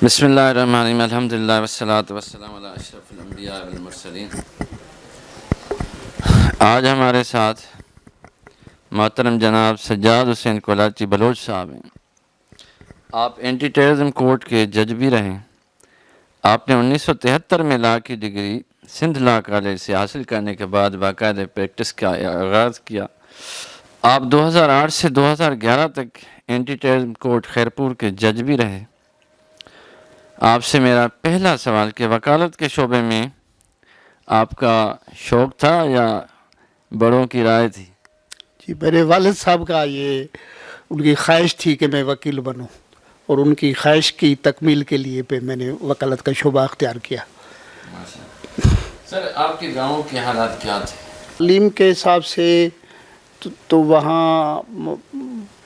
بسم اللہ الرحمن الرحیم الحمدللہ والصلاۃ والسلام علی اشرف الانبیاء والمرسلین۔ آج ہمارے ساتھ محترم جناب سجاد حسین کولاچی بلوچ صاحب ہیں۔ آپ اینٹی ٹیررزم کورٹ کے جج بھی رہیں۔ آپ نے 1973 میں لا کی ڈگری سندھ لا کالج سے حاصل کرنے کے بعد باقاعدہ پریکٹس کا آغاز کیا۔ آپ 2008 سے 2011 تک اینٹی ٹیررزم کورٹ خیرپور کے جج بھی رہے۔ آپ سے میرا پہلا سوال کہ وکالت کے شعبے میں آپ کا شوق تھا یا بڑوں کی رائے تھی؟ جی، میرے والد صاحب کا ان کی خواہش تھی کہ میں وکیل بنوں، اور ان کی خواہش کی تکمیل کے لیے میں نے وکالت کا شعبہ اختیار کیا۔ سر، آپ کے گاؤں کے حالات کیا تھے؟ تعلیم کے حساب سے تو وہاں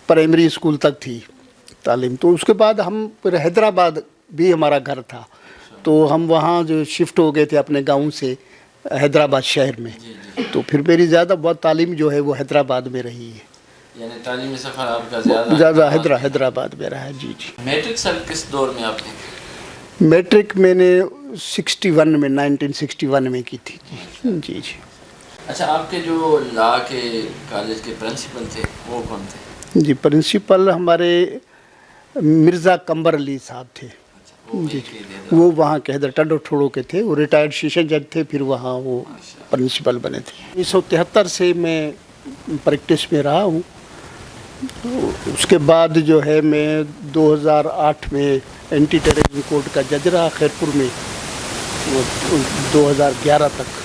پرائمری اسکول تک تھی تعلیم، تو اس کے بعد ہم پھر حیدرآباد بھی ہمارا گھر تھا، تو ہم وہاں جو شفٹ ہو گئے تھے اپنے گاؤں سے حیدرآباد شہر میں، تو پھر میری زیادہ بہت تعلیم جو ہے وہ حیدرآباد میں رہی ہے۔ یعنی تعلیمی سفر آپ کا زیادہ حیدرآباد میں رہا ہے۔ جی جی۔ میٹرک سر کس دور میں آپ نے؟ میٹرک میں نے 1961 میں کی تھی۔ جی جی۔ اچھا، آپ کے جو لا کے کالج کے پرنسپل تھے وہ کون تھے؟ جی، پرنسپل ہمارے مرزا قمبر علی صاحب تھے۔ جی، وہ وہاں کے حیدر ٹنڈو ٹھوڑو کے تھے، وہ ریٹائرڈ سیشن جج تھے، پھر وہاں وہ پرنسپل بنے تھے۔ 1973 سے میں پریکٹس میں رہا ہوں۔ اس کے بعد جو ہے میں 2008 میں اینٹی ٹیررزم کورٹ کا جج رہا خیرپور میں 2011 تک۔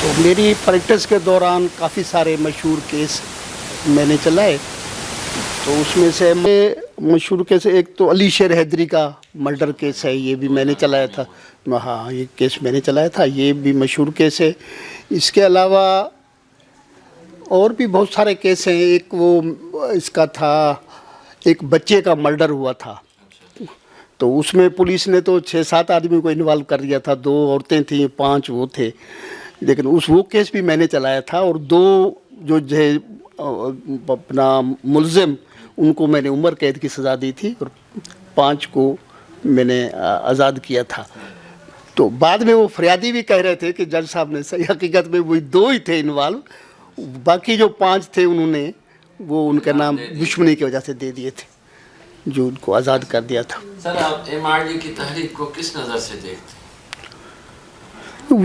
تو میری پریکٹس کے دوران کافی سارے مشہور کیس میں نے چلائے، تو اس میں سے مشہور کیس ایک تو علی شیر حیدری کا مرڈر کیس ہے، یہ بھی میں نے چلایا تھا۔ ہاں، یہ کیس میں نے چلایا تھا، یہ بھی مشہور کیس ہے۔ اس کے علاوہ اور بھی بہت سارے کیس ہیں۔ ایک وہ اس کا تھا، ایک بچے کا مرڈر ہوا تھا، تو اس میں پولیس نے تو 6-7 آدمی کو انوالو کر دیا تھا، 2 عورتیں تھیں، 5 وہ تھے، لیکن وہ کیس بھی میں نے چلایا تھا۔ اور 2 جو ہے اپنا ملزم، ان کو میں نے عمر قید کی سزا دی تھی، اور 5 کو میں نے آزاد کیا تھا۔ تو بعد میں وہ فریادی بھی کہہ رہے تھے کہ جج صاحب نے صحیح حقیقت میں وہی 2 ہی تھے انوالو، باقی جو 5 تھے انہوں نے وہ ان کا نام دشمنی کی وجہ سے دے دیے تھے، جو ان کو آزاد کر دیا تھا۔ سر، آپ MRD کی تحریک کو کس نظر سے دیکھتے ہیں؟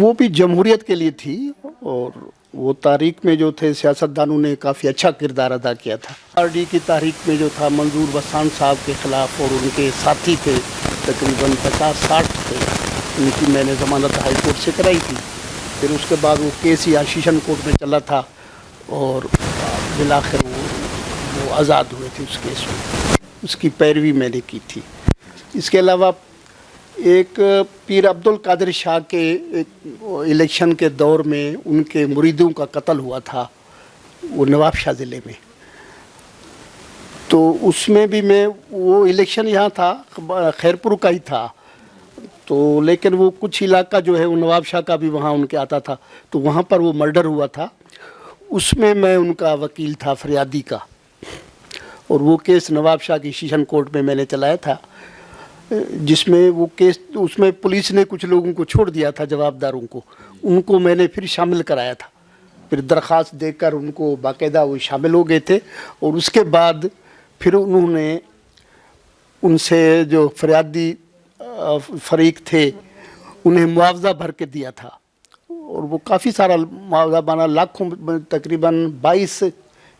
وہ بھی جمہوریت کے لیے تھی، اور وہ تحریک میں جو تھے سیاستدانوں نے کافی اچھا کردار ادا کیا تھا۔ MRD کی تحریک میں جو تھا منظور وسان صاحب کے خلاف اور ان کے ساتھی تھے، تقریباً 50-60 تھے، ان کی میں نے ضمانت ہائی کورٹ سے کرائی تھی۔ پھر اس کے بعد وہ کیس یا سیشن کورٹ میں چلا تھا، اور بالآخر وہ آزاد ہوئے تھے اس کیس میں۔ اس کی پیروی میں نے کی تھی۔ اس کے علاوہ ایک پیر عبد القادر شاہ کے الیکشن کے دور میں ان کے مریدوں کا قتل ہوا تھا، وہ نواب شاہ ضلع میں، تو اس میں بھی میں وہ الیکشن یہاں تھا، خیرپور کا ہی تھا، تو لیکن وہ کچھ علاقہ جو ہے وہ نواب شاہ کا بھی وہاں ان کے آتا تھا، تو وہاں پر وہ مرڈر ہوا تھا۔ اس میں ان کا وکیل تھا فریادی کا، اور وہ کیس نواب شاہ کی سیشن کورٹ میں نے چلایا تھا، جس میں وہ کیس اس میں پولیس نے کچھ لوگوں کو چھوڑ دیا تھا، جوابداروں کو، ان کو میں نے پھر شامل کرایا تھا۔ پھر درخواست دے کر ان کو باقاعدہ وہ شامل ہو گئے تھے، اور اس کے بعد پھر انہوں نے ان سے جو فریادی فریق تھے انہیں معاوضہ بھر کے دیا تھا، اور وہ کافی سارا معاوضہ بنا، لاکھوں، تقریباً 22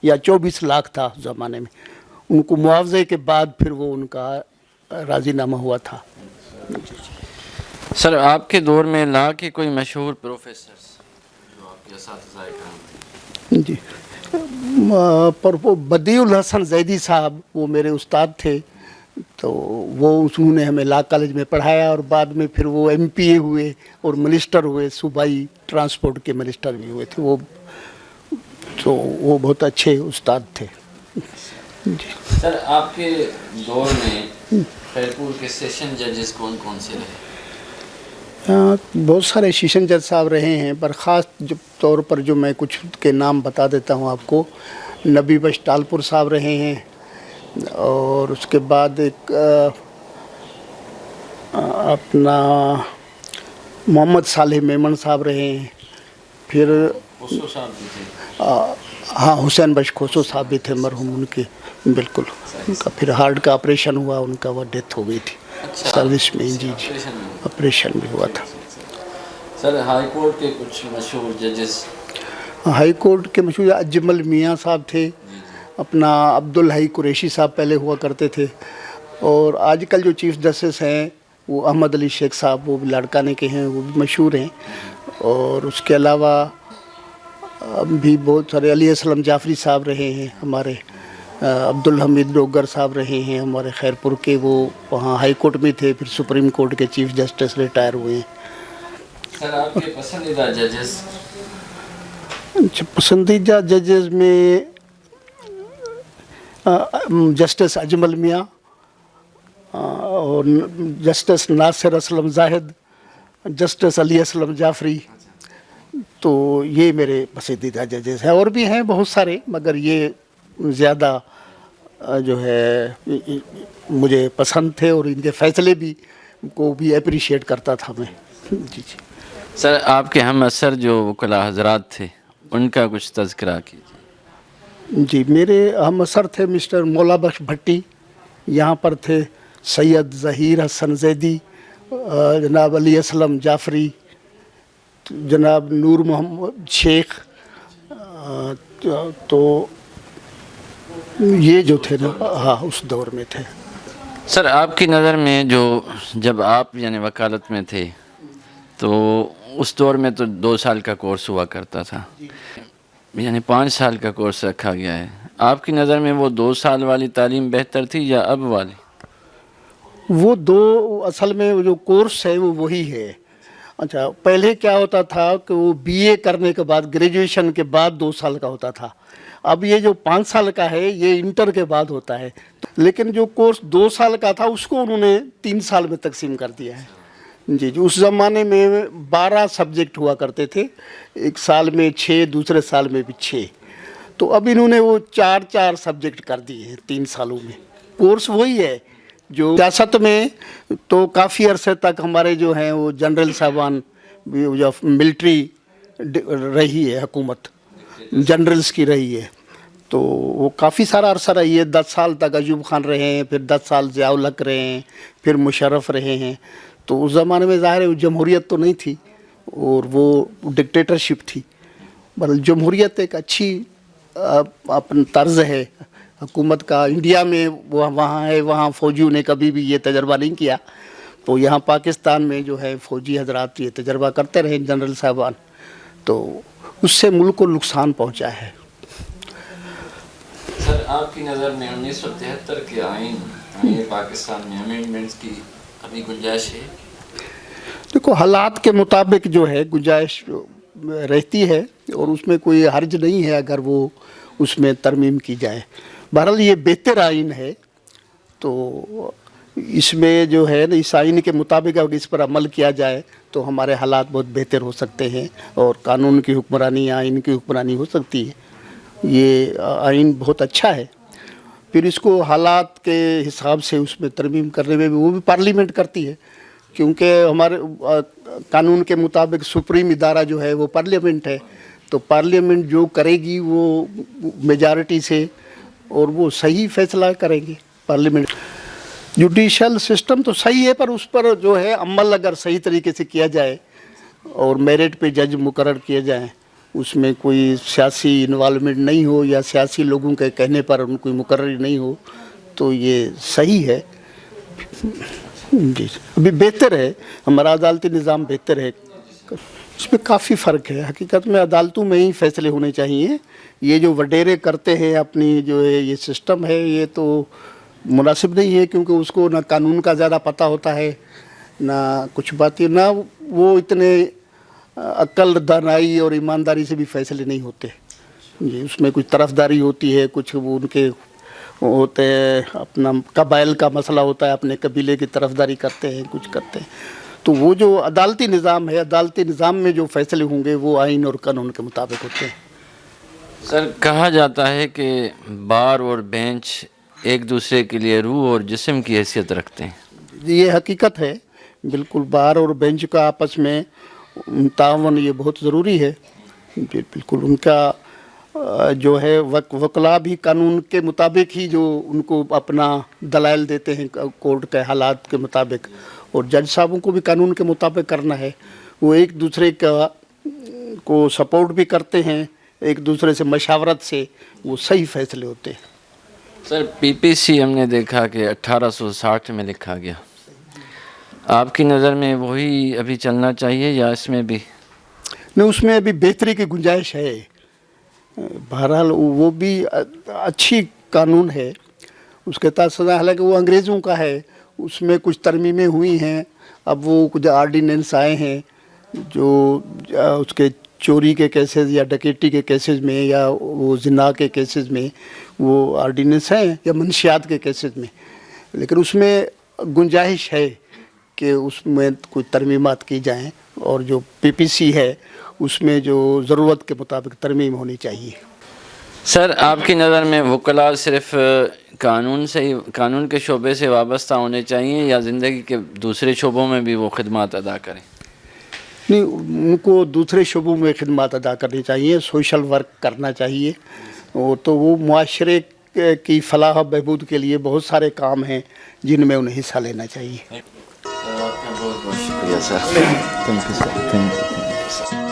یا 24 لاکھ تھا اس زمانے میں۔ ان کو معاوضے کے بعد پھر وہ ان کا راضی نامہ ہوا تھا۔ سر، آپ کے دور میں لا کے کوئی مشہور پروفیسرز جو آپ کے اساتذہ کرام تھے؟ جی، بدیع الحسن زیدی صاحب وہ میرے استاد تھے، تو انہوں نے ہمیں لا کالج میں پڑھایا، اور بعد میں پھر وہ MPA ہوئے اور منسٹر ہوئے، صوبائی ٹرانسپورٹ کے منسٹر بھی ہوئے تھے وہ، تو وہ بہت اچھے استاد تھے۔ جی سر، آپ کے دور میں خیرپور کے سیشن ججز کون کون سے رہے؟ بہت سارے سیشن جج صاحب رہے ہیں، پر خاص طور پر جو میں کچھ کے نام بتا دیتا ہوں آپ کو۔ نبی بخش ٹالپور صاحب رہے ہیں، اور اس کے بعد ایک اپنا محمد صالح میمن صاحب رہے ہیں. پھر ہاں حسین بخش کھوسو صاحب بھی تھے مرحوم ان کے بالکل. ان کا پھر ہارٹ کا آپریشن ہوا, ان کا وہ ڈیتھ ہو گئی تھی سروس میں. جی جی آپریشن بھی ہوا تھا. سر ہائی کورٹ کے کچھ مشہور ججز؟ ہائی کورٹ کے مشہور اجمل میاں صاحب تھے, اپنا عبدالحی قریشی صاحب پہلے ہوا کرتے تھے, اور آج کل جو چیف جسٹس ہیں وہ احمد علی شیخ صاحب, وہ بھی لاڑکانے کے ہیں, وہ بھی مشہور ہیں. اور اس کے علاوہ بھی بہت سارے علی اسلم جعفری صاحب رہے ہیں ہمارے, عبدالحمید ڈوگر صاحب رہے ہیں ہمارے خیر پور کے, وہ وہاں ہائی کورٹ میں تھے, پھر سپریم کورٹ کے چیف جسٹس ریٹائر ہوئے ہیں. سر آپ کے پسندیدہ ججز؟ پسندیدہ ججز میں جسٹس اجمل میاں اور جسٹس ناصر اسلم زاہد, جسٹس علی اسلم جعفری, تو یہ میرے پسندیدہ ججز ہیں. اور بھی ہیں بہت سارے, مگر یہ زیادہ جو ہے مجھے پسند تھے, اور ان کے فیصلے بھی کو بھی اپریشیٹ کرتا تھا میں. جی جی. سر آپ کے ہم اثر جو وکلاء حضرات تھے ان کا کچھ تذکرہ کیجیے. جی میرے ہم اثر تھے مسٹر مولا بخش بھٹی, یہاں پر تھے سید ظہیر حسن زیدی, جناب علی اسلم جعفری, جناب نور محمد شیخ, تو یہ جو تھے نا ہاں اس دور میں تھے. سر آپ کی نظر میں جو جب آپ یعنی وکالت میں تھے تو اس دور میں تو 2 سال کا کورس ہوا کرتا تھا, یعنی 5 سال کا کورس رکھا گیا ہے. آپ کی نظر میں وہ 2 سال والی تعلیم بہتر تھی یا اب والی؟ وہ دو اصل میں جو کورس ہے وہ وہی ہے. اچھا پہلے کیا ہوتا تھا کہ وہ بی اے کرنے کے بعد گریجویشن کے بعد 2 سال کا ہوتا تھا. اب یہ جو 5 سال کا ہے یہ انٹر کے بعد ہوتا ہے. لیکن جو کورس 2 سال کا تھا اس کو انہوں نے 3 سال میں تقسیم کر دیا ہے. جی جی. اس زمانے میں 12 سبجیکٹ ہوا کرتے تھے, ایک سال میں 6, دوسرے سال میں بھی 6. تو اب انہوں نے وہ 4 سبجیکٹ کر دیے ہیں 3 سالوں میں. کورس وہی ہے جو سیاست میں تو کافی عرصے تک ہمارے جو ہیں وہ جنرل صاحبان جو ملٹری رہی ہے, حکومت جنرلز کی رہی ہے, تو وہ کافی سارا عرصہ رہی ہے. 10 سال تک ایوب خان رہے ہیں, پھر 10 سال ضیاء الحق رہے ہیں, پھر مشرف رہے ہیں. تو اس زمانے میں ظاہر ہے جمہوریت تو نہیں تھی اور وہ ڈکٹیٹرشپ تھی. بل جمہوریت ایک اچھی اپن طرز ہے حکومت کا. انڈیا میں وہ وہاں ہے, وہاں فوجیوں نے کبھی بھی یہ تجربہ نہیں کیا, تو یہاں پاکستان میں جو ہے فوجی حضرات یہ تجربہ کرتے رہے جنرل صاحبان, تو اس سے ملک کو نقصان پہنچا ہے. سر آپ کی نظر میں 1973 کے آئین پاکستان میں امینڈمنٹس کی ابھی گنجائش ہے؟ دیکھو حالات کے مطابق جو ہے گنجائش رہتی ہے, اور اس میں کوئی حرج نہیں ہے اگر وہ اس میں ترمیم کی جائے. بہرحال یہ بہتر آئین ہے, تو اس میں جو ہے نا اس آئین کے مطابق اگر اس پر عمل کیا جائے تو ہمارے حالات بہت بہتر ہو سکتے ہیں, اور قانون کی حکمرانی, آئین کی حکمرانی ہو سکتی ہے. یہ آئین بہت اچھا ہے. پھر اس کو حالات کے حساب سے اس میں ترمیم کرنے میں بھی وہ بھی پارلیمنٹ کرتی ہے, کیونکہ ہمارے قانون کے مطابق سپریم ادارہ جو ہے وہ پارلیمنٹ ہے. تو پارلیمنٹ جو کرے گی وہ میجارٹی سے, اور وہ صحیح فیصلہ کریں گے پارلیمنٹ. جوڈیشل سسٹم تو صحیح ہے, پر اس پر جو ہے عمل اگر صحیح طریقے سے کیا جائے اور میرٹ پہ جج مقرر کیے جائیں, اس میں کوئی سیاسی انوالومنٹ نہیں ہو یا سیاسی لوگوں کے کہنے پر ان کوئی مقرری نہیں ہو, تو یہ صحیح ہے. جی ابھی بہتر ہے, ہمارا عدالتی نظام بہتر ہے. اس میں کافی فرق ہے. حقیقت میں عدالتوں میں ہی فیصلے ہونے چاہیے. یہ جو وڈیرے کرتے ہیں اپنی جو ہے یہ سسٹم ہے, یہ تو مناسب نہیں ہے, کیونکہ اس کو نہ قانون کا زیادہ پتہ ہوتا ہے, نہ کچھ باتیں, نہ وہ اتنے عقل دانائی اور ایمانداری سے بھی فیصلے نہیں ہوتے. جی اس میں کچھ طرفداری ہوتی ہے, کچھ وہ ان کے ہوتے ہیں, اپنا قبائل کا مسئلہ ہوتا ہے, اپنے قبیلے کی طرفداری کرتے ہیں, کچھ کرتے ہیں. تو وہ جو عدالتی نظام ہے, عدالتی نظام میں جو فیصلے ہوں گے وہ آئین اور قانون کے مطابق ہوتے ہیں. سر کہا جاتا ہے کہ بار اور بینچ ایک دوسرے کے لیے روح اور جسم کی حیثیت رکھتے ہیں؟ یہ حقیقت ہے، بالکل بار اور بینچ کا آپس میں تعاون یہ بہت ضروری ہے، بالکل ان کا جو ہے وکلاء بھی قانون کے مطابق ہی جو ان کو اپنا دلائل دیتے ہیں کورٹ کے حالات کے مطابق، اور جج صاحبوں کو بھی قانون کے مطابق کرنا ہے، وہ ایک دوسرے کو سپورٹ بھی کرتے ہیں، ایک دوسرے سے مشاورت سے وہ صحیح فیصلے ہوتے ہیں۔ سر پی پی سی ہم نے دیکھا کہ 1860 میں لکھا گیا، آپ کی نظر میں وہی ابھی چلنا چاہیے یا اس میں بھی؟ نہیں، اس میں ابھی بہتری کی گنجائش ہے، بہرحال وہ بھی اچھی قانون ہے، اس کے تحت سزا، حالانکہ وہ انگریزوں کا ہے، اس میں کچھ ترمیمیں ہوئی ہیں، اب وہ کچھ آرڈیننس آئے ہیں جو اس کے چوری کے کیسز یا ڈکیٹی کے کیسز میں یا وہ زنا کے کیسز میں وہ آرڈیننس ہیں، یا منشیات کے کیسز میں، لیکن اس میں گنجائش ہے کہ اس میں کچھ ترمیمات کی جائیں، اور جو پی پی سی ہے اس میں جو ضرورت کے مطابق ترمیم ہونی چاہیے۔ سر آپ کی نظر میں وکلاء صرف قانون کے شعبے سے وابستہ ہونے چاہیے یا زندگی کے دوسرے شعبوں میں بھی وہ خدمات ادا کریں؟ نہیں، ان کو دوسرے شعبوں میں خدمات ادا کرنی چاہیے، سوشل ورک کرنا چاہیے، اور تو وہ معاشرے کی فلاح و بہبود کے لیے بہت سارے کام ہیں جن میں انہیں حصہ لینا چاہیے۔ آپ کا بہت بہت شکریہ sir, thank you sir, thank you.